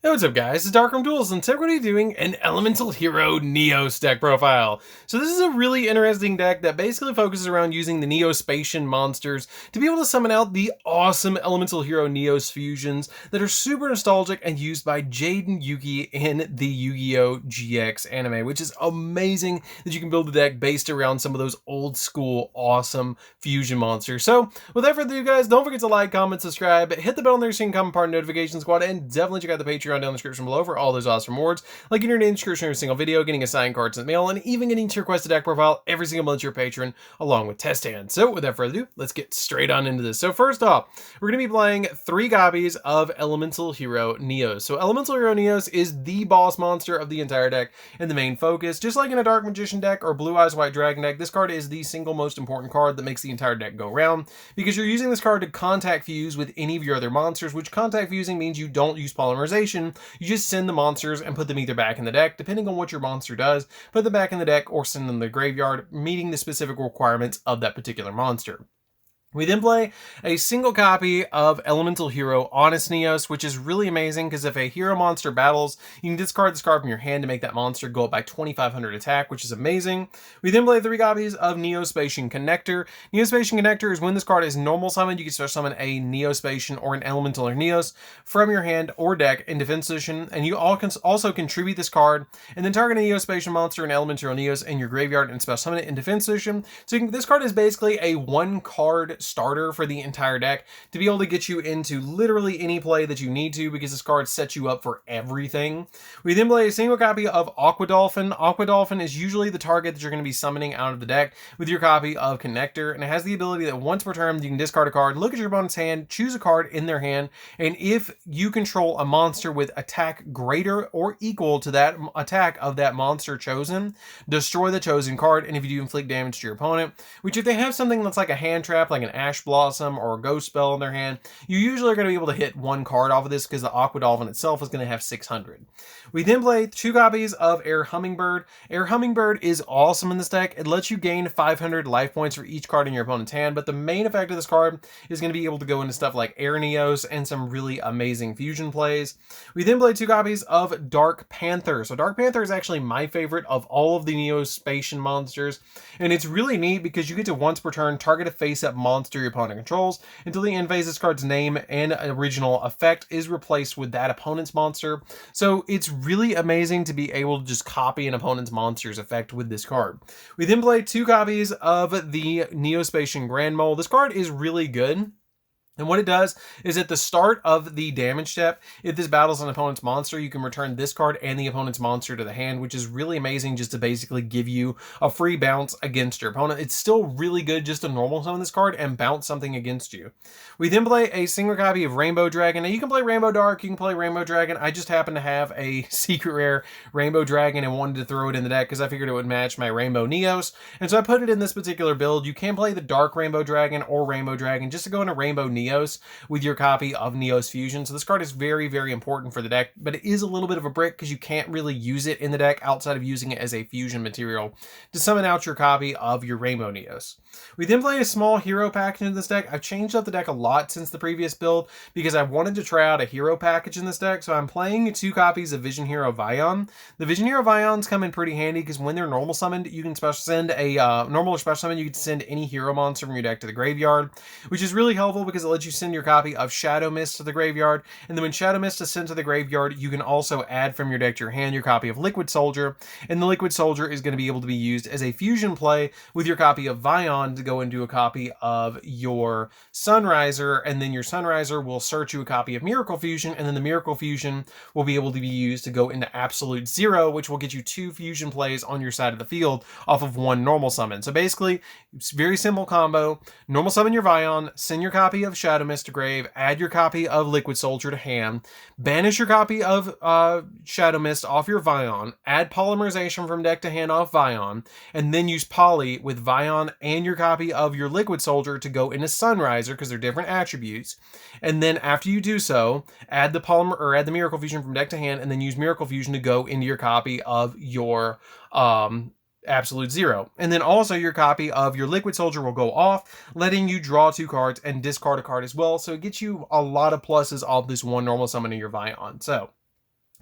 Hey, what's up guys, it's DarkArmedDuelist, and today we're going to be doing an Elemental Hero Neos deck profile. So this is a really interesting deck that basically focuses around using the Neospatian monsters to be able to summon out the awesome Elemental Hero Neos fusions that are super nostalgic and used by Jade and Yugi in the Yu-Gi-Oh! GX anime, which is amazing that you can build a deck based around some of those old school awesome fusion monsters. So without further ado guys, don't forget to like, comment, subscribe, hit the bell on there so you can come part of the notification squad, and definitely check out the Patreon down in the description below for all those awesome rewards, like getting your name in the description of every single video, getting a signed card sent mail, and even getting to request a deck profile every single month to your patron, along with test hands. So without further ado, let's get straight on into this. So first off, we're going to be playing 3 copies of Elemental Hero Neos. So Elemental Hero Neos is the boss monster of the entire deck and the main focus. Just like in a Dark Magician deck or Blue Eyes White Dragon deck, this card is the single most important card that makes the entire deck go round, because you're using this card to contact fuse with any of your other monsters, which contact fusing means you don't use polymerization. You just send the monsters and put them either back in the deck, depending on what your monster does, put them back in the deck or send them to the graveyard, meeting the specific requirements of that particular monster. We then play a single copy of Elemental Hero Honest Neos, which is really amazing because if a hero monster battles, you can discard this card from your hand to make that monster go up by 2,500 attack, which is amazing. We then play 3 copies of Neospatian Connector. Neospatian Connector is when this card is normal summoned, you can start summon a Neospatian or an Elemental or Neos from your hand or deck in defense position, and you all can also contribute this card and then target a Neospatian monster and Elemental Neos in your graveyard and special summon it in defense position. So this card is basically a 1-card starter for the entire deck to be able to get you into literally any play that you need to, because this card sets you up for everything. We then play a single copy of Aqua Dolphin. Aqua Dolphin is usually the target that you're going to be summoning out of the deck with your copy of Connector, and it has the ability that once per turn you can discard a card, look at your opponent's hand, choose a card in their hand, and if you control a monster with attack greater or equal to that attack of that monster chosen, destroy the chosen card. And if you do inflict damage to your opponent, which if they have something that's like a hand trap, like an Ash Blossom or a Ghost Spell in their hand, you usually are going to be able to hit 1 card off of this because the Aqua Dolphin itself is going to have 600. We then play 2 copies of Air Hummingbird. Air Hummingbird is awesome in this deck. It lets you gain 500 life points for each card in your opponent's hand, but the main effect of this card is going to be able to go into stuff like Air Neos and some really amazing fusion plays. We then play 2 copies of Dark Panther. So Dark Panther is actually my favorite of all of the Neospatian monsters, and it's really neat because you get to once per turn target a face-up monster your opponent controls until the end phase. This card's name and original effect is replaced with that opponent's monster. So it's really amazing to be able to just copy an opponent's monster's effect with this card. We then play 2 copies of the Neospatian Grand Mole. This card is really good. And what it does is at the start of the damage step, if this battles an opponent's monster, you can return this card and the opponent's monster to the hand, which is really amazing just to basically give you a free bounce against your opponent. It's still really good just to normal summon this card and bounce something against you. We then play a single copy of Rainbow Dragon. Now you can play Rainbow Dark, you can play Rainbow Dragon. I just happen to have a secret rare Rainbow Dragon and wanted to throw it in the deck because I figured it would match my Rainbow Neos. And so I put it in this particular build. You can play the Dark Rainbow Dragon or Rainbow Dragon just to go into Rainbow Neos with your copy of Neos Fusion. So this card is very, very important for the deck, but it is a little bit of a brick because you can't really use it in the deck outside of using it as a fusion material to summon out your copy of your Rainbow Neos. We then play a small hero package in this deck. I've changed up the deck a lot since the previous build because I wanted to try out a hero package in this deck, so I'm playing 2 copies of Vision Hero Vion. The Vision Hero Vions come in pretty handy because when they're normal summoned, you can special send a normal or special summon, you can send any hero monster from your deck to the graveyard, which is really helpful because it lets you send your copy of Shadow Mist to the graveyard, and then when Shadow Mist is sent to the graveyard, you can also add from your deck to your hand your copy of Liquid Soldier, and the Liquid Soldier is going to be able to be used as a fusion play with your copy of Vion to go into a copy of your Sunriser, and then your Sunriser will search you a copy of Miracle Fusion, and then the Miracle Fusion will be able to be used to go into Absolute Zero, which will get you 2 fusion plays on your side of the field off of 1 normal summon. So basically, it's a very simple combo. Normal summon your Vion, send your copy of Shadow Mist to grave, add your copy of Liquid Soldier to hand, banish your copy of Shadow Mist off your Vion, add polymerization from deck to hand off Vion, and then use Poly with Vion and your copy of your Liquid Soldier to go into Sunriser because they're different attributes. And then after you do so, add the Miracle Fusion from deck to hand, and then use Miracle Fusion to go into your copy of your Absolute Zero. And then also your copy of your Liquid Soldier will go off, letting you draw 2 cards and discard a card as well. So it gets you a lot of pluses off this 1 normal summon in your Vion. So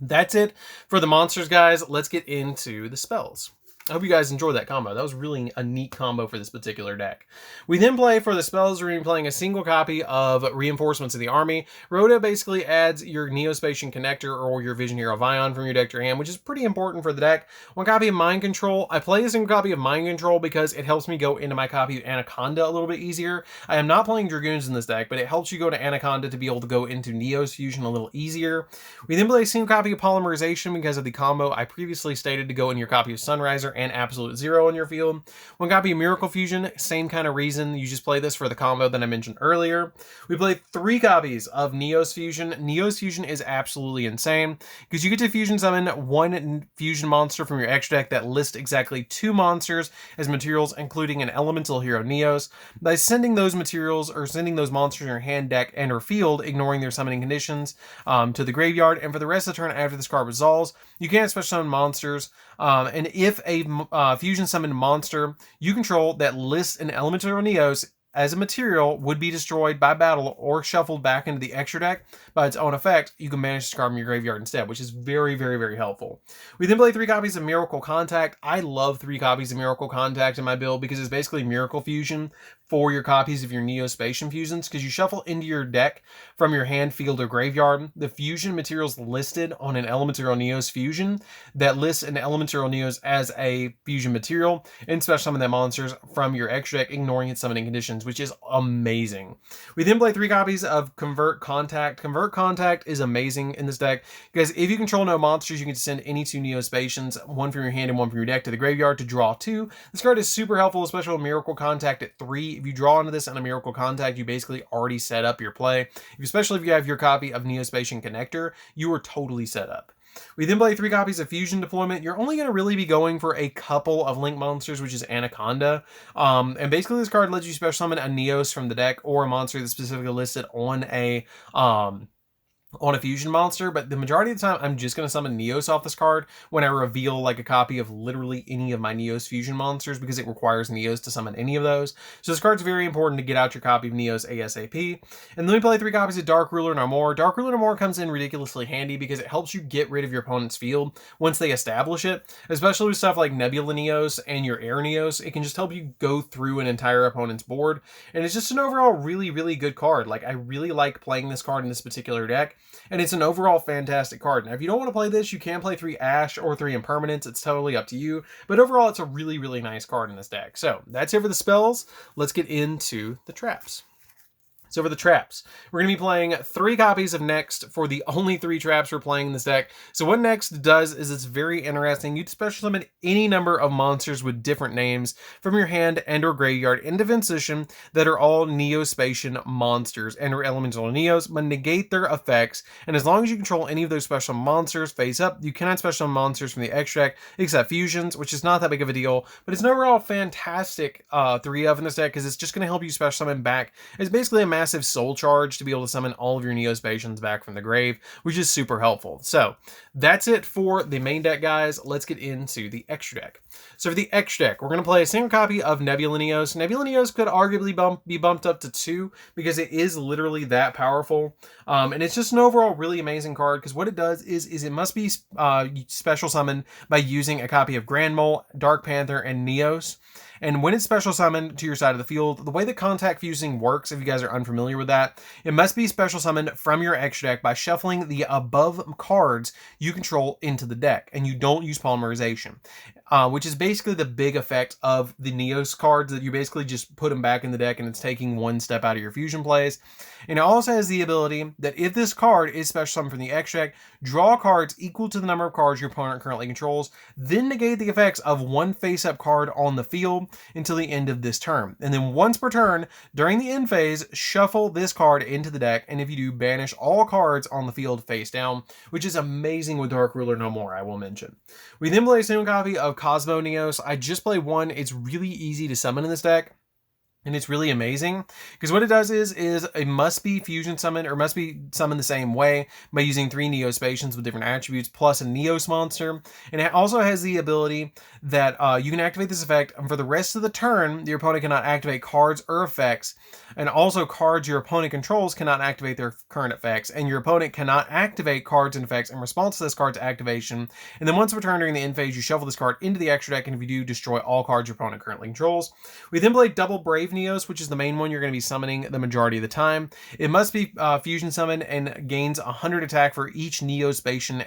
That's it for the monsters, guys. Let's get into the spells. I hope you guys enjoyed that combo. That was really a neat combo for this particular deck. We then play for the spells. We're going to be playing a single copy of Reinforcements of the Army. Rhoda basically adds your Neospatian Connector or your Vision Hero Vion from your deck to your hand, which is pretty important for the deck. One copy of Mind Control. I play a single copy of Mind Control because it helps me go into my copy of Anaconda a little bit easier. I am not playing Dragoons in this deck, but it helps you go to Anaconda to be able to go into Neos Fusion a little easier. We then play a single copy of Polymerization because of the combo I previously stated to go in your copy of Sunriser and Absolute Zero in your field. One copy of Miracle Fusion, same kind of reason. You just play this for the combo that I mentioned earlier. We play 3 copies of Neos Fusion. Neos Fusion is absolutely insane because you get to fusion summon 1 fusion monster from your extra deck that lists exactly 2 monsters as materials, including an elemental hero Neos. By sending those materials or sending those monsters in your hand, deck, and or field, ignoring their summoning conditions, to the graveyard, and for the rest of the turn after this card resolves, you can't special summon monsters. And if a fusion summoned monster you control that lists an elemental hero Neos as a material would be destroyed by battle or shuffled back into the extra deck by its own effect, you can banish this card from your graveyard instead, which is very, very, very helpful. We then play 3 copies of Miracle Contact. I love 3 copies of Miracle Contact in my build because it's basically Miracle Fusion for your copies of your Neospatian fusions, because you shuffle into your deck from your hand, field, or graveyard the fusion materials listed on an Elemental Neos fusion that lists an Elemental Neos as a fusion material and special summon that monsters from your extra deck, ignoring its summoning conditions, which is amazing. We then play 3 copies of Convert Contact. Convert Contact is amazing in this deck because if you control no monsters, you can send any 2 Neospatians, 1 from your hand and 1 from your deck, to the graveyard to draw 2. This card is super helpful, especially with Miracle Contact at 3. If you draw into this on a Miracle Contact, you basically already set up your play. Especially if you have your copy of Neospatian Connector, you are totally set up. We then play 3 copies of Fusion Deployment. You're only going to really be going for a couple of Link monsters, which is Anaconda. And basically this card lets you special summon a Neos from the deck or a monster that's specifically listed on a fusion monster, but the majority of the time I'm just going to summon Neos off this card when I reveal like a copy of literally any of my Neos fusion monsters, because it requires Neos to summon any of those. So this card's very important to get out your copy of Neos ASAP. And then we play 3 copies of Dark Ruler No More. Dark Ruler No More comes in ridiculously handy because it helps you get rid of your opponent's field once they establish it, especially with stuff like Nebula Neos and your Air Neos. It can just help you go through an entire opponent's board, and it's just an overall really, really good card. Like, I really like playing this card in this particular deck, and it's an overall fantastic card. Now, if you don't want to play this, you can play 3 Ash or 3 Impermanence. It's totally up to you. But overall, it's a really, really nice card in this deck. So that's it for the spells. Let's get into the traps. So for the traps, we're going to be playing 3 copies of Next for the only 3 traps we're playing in this deck. So what Next does is it's very interesting. You special summon any number of monsters with different names from your hand and or graveyard into position that are all Neospatian monsters and or elemental Neos, but negate their effects. And as long as you control any of those special monsters face up, you cannot special summon monsters from the extract except fusions, which is not that big of a deal, but it's an overall fantastic 3 of in this deck because it's just going to help you special summon back. It's basically a massive soul charge to be able to summon all of your Neospatians back from the grave, which is super helpful. So that's it for the main deck, guys. Let's get into the extra deck. So for the extra deck, we're going to play a single copy of Nebula Neos. Nebula Neos could arguably be bumped up to 2 because it is literally that powerful. And it's just an overall really amazing card because what it does is it must be special summoned by using a copy of Grand Mole, Dark Panther, and Neos. And when it's special summoned to your side of the field, the way that contact fusing works, if you guys are unfamiliar with that, it must be special summoned from your extra deck by shuffling the above cards you control into the deck, and you don't use polymerization, which is basically the big effect of the Neos cards, that you basically just put them back in the deck and it's taking 1 step out of your fusion plays. And it also has the ability that if this card is special summoned from the extra deck, draw cards equal to the number of cards your opponent currently controls, then negate the effects of 1 face-up card on the field until the end of this turn. And then once per turn, during the end phase, shuffle this card into the deck, and if you do, banish all cards on the field face down, which is amazing with Dark Ruler No More, I will mention. We then play a single copy of Cosmo Neos. I just play 1. It's really easy to summon in this deck. And it's really amazing because what it does is it must be fusion summon or must be summoned the same way by using 3 Neospacians with different attributes plus a Neos monster. And it also has the ability that you can activate this effect, and for the rest of the turn, your opponent cannot activate cards or effects, and also cards your opponent controls cannot activate their current effects, and your opponent cannot activate cards and effects in response to this card's activation. And then once per turn during the end phase, you shuffle this card into the extra deck, and if you do, destroy all cards your opponent currently controls. We then play Double Brave Neos, which is the main one you're going to be summoning the majority of the time. It must be fusion summoned and gains 100 attack for each Neospacian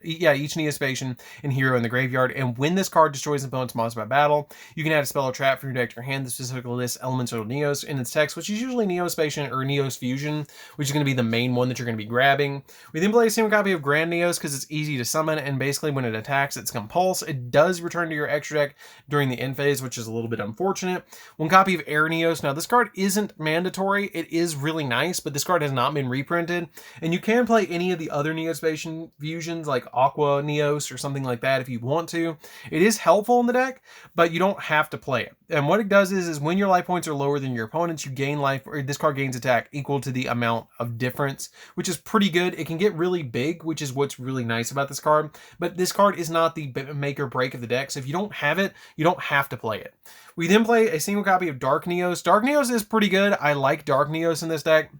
each Neospacian and hero in the graveyard. And when this card destroys an opponent's monster by battle, you can add a spell or trap from your deck to your hand that specifically lists elemental Neos in its text, which is usually Neospacian or Neos Fusion, which is going to be the main one that you're going to be grabbing. We then play a single copy of Grand Neos because it's easy to summon, and basically when it attacks, it's compulse. It does return to your extra deck during the end phase, which is a little bit unfortunate. One copy of Air Neos. Now, this card isn't mandatory. It is really nice, but this card has not been reprinted, and you can play any of the other Neospacian fusions like Aqua Neos or something like that if you want to. It is helpful in the deck, but you don't have to play it. And what it does is when your life points are lower than your opponent's, you gain life, or this card gains attack equal to the amount of difference, which is pretty good. It can get really big, which is what's really nice about this card, but this card is not the make or break of the deck, so if you don't have it, you don't have to play it. We then play a single copy of Dark Neos. Dark Neos is pretty good. I like Dark Neos in this deck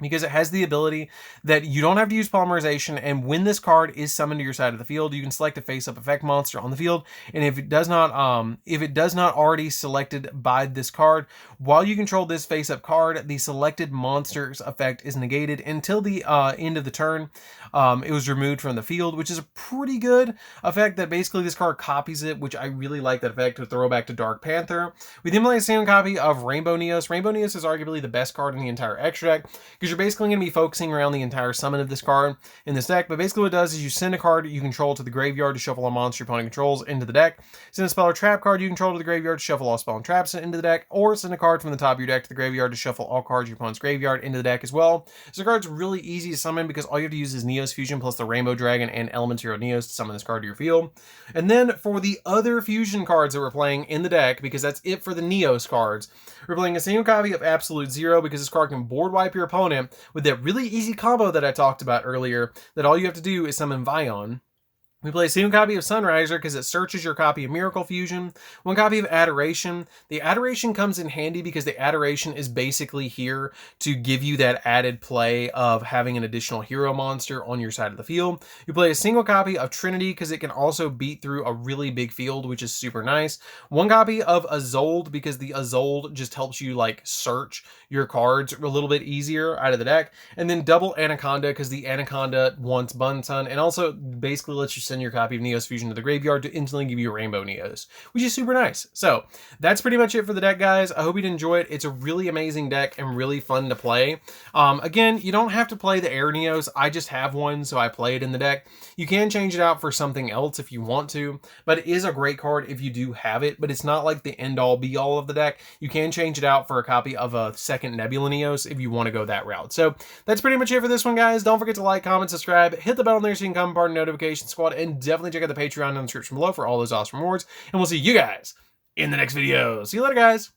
because it has the ability that you don't have to use polymerization, and when this card is summoned to your side of the field, you can select a face-up effect monster on the field, and if it does not already selected by this card, while you control this face-up card, the selected monster's effect is negated until the end of the turn. It was removed from the field, which is a pretty good effect that basically this card copies it, which I really like that effect to throw back to Dark Panther. We then play a single copy of Rainbow Neos. Rainbow Neos is arguably the best card in the entire extra deck, because you're basically going to be focusing around the entire summon of this card in this deck. But basically what it does is you send a card you control to the graveyard to shuffle a monster your opponent controls into the deck. Send a spell or trap card you control to the graveyard to shuffle all spell and traps into the deck. Or send a card from the top of your deck to the graveyard to shuffle all cards your opponent's graveyard into the deck as well. So the card's really easy to summon because all you have to use is Neos Fusion plus the Rainbow Dragon and Element Hero Neos to summon this card to your field. And then for the other fusion cards that we're playing in the deck, because that's it for the Neos cards, we're playing a single copy of Absolute Zero because this card can board wipe your opponent with that really easy combo that I talked about earlier, that all you have to do is summon Vion. We play a single copy of Sunriser because it searches your copy of Miracle Fusion. One copy of Adoration. The Adoration comes in handy because the Adoration is basically here to give you that added play of having an additional hero monster on your side of the field. You play a single copy of Trinity because it can also beat through a really big field, which is super nice. One copy of Azold because the Azold just helps you like search your cards a little bit easier out of the deck. And then double Anaconda because the Anaconda wants Bunsun and also basically lets you send your copy of Neos Fusion to the graveyard to instantly give you a Rainbow Neos, which is super nice. So that's pretty much it for the deck, guys. I hope you enjoy it. It's a really amazing deck and really fun to play. Again, you don't have to play the Air Neos. I just have one, so I play it in the deck. You can change it out for something else if you want to, but it is a great card if you do have it, but it's not like the end-all be-all of the deck. You can change it out for a copy of a second Nebula Neos if you want to go that route. So that's pretty much it for this one, guys. Don't forget to like, comment, subscribe, hit the bell there so you can come part of the notification squad, and definitely check out the Patreon in the description below for all those awesome rewards. And we'll see you guys in the next video. See you later, guys.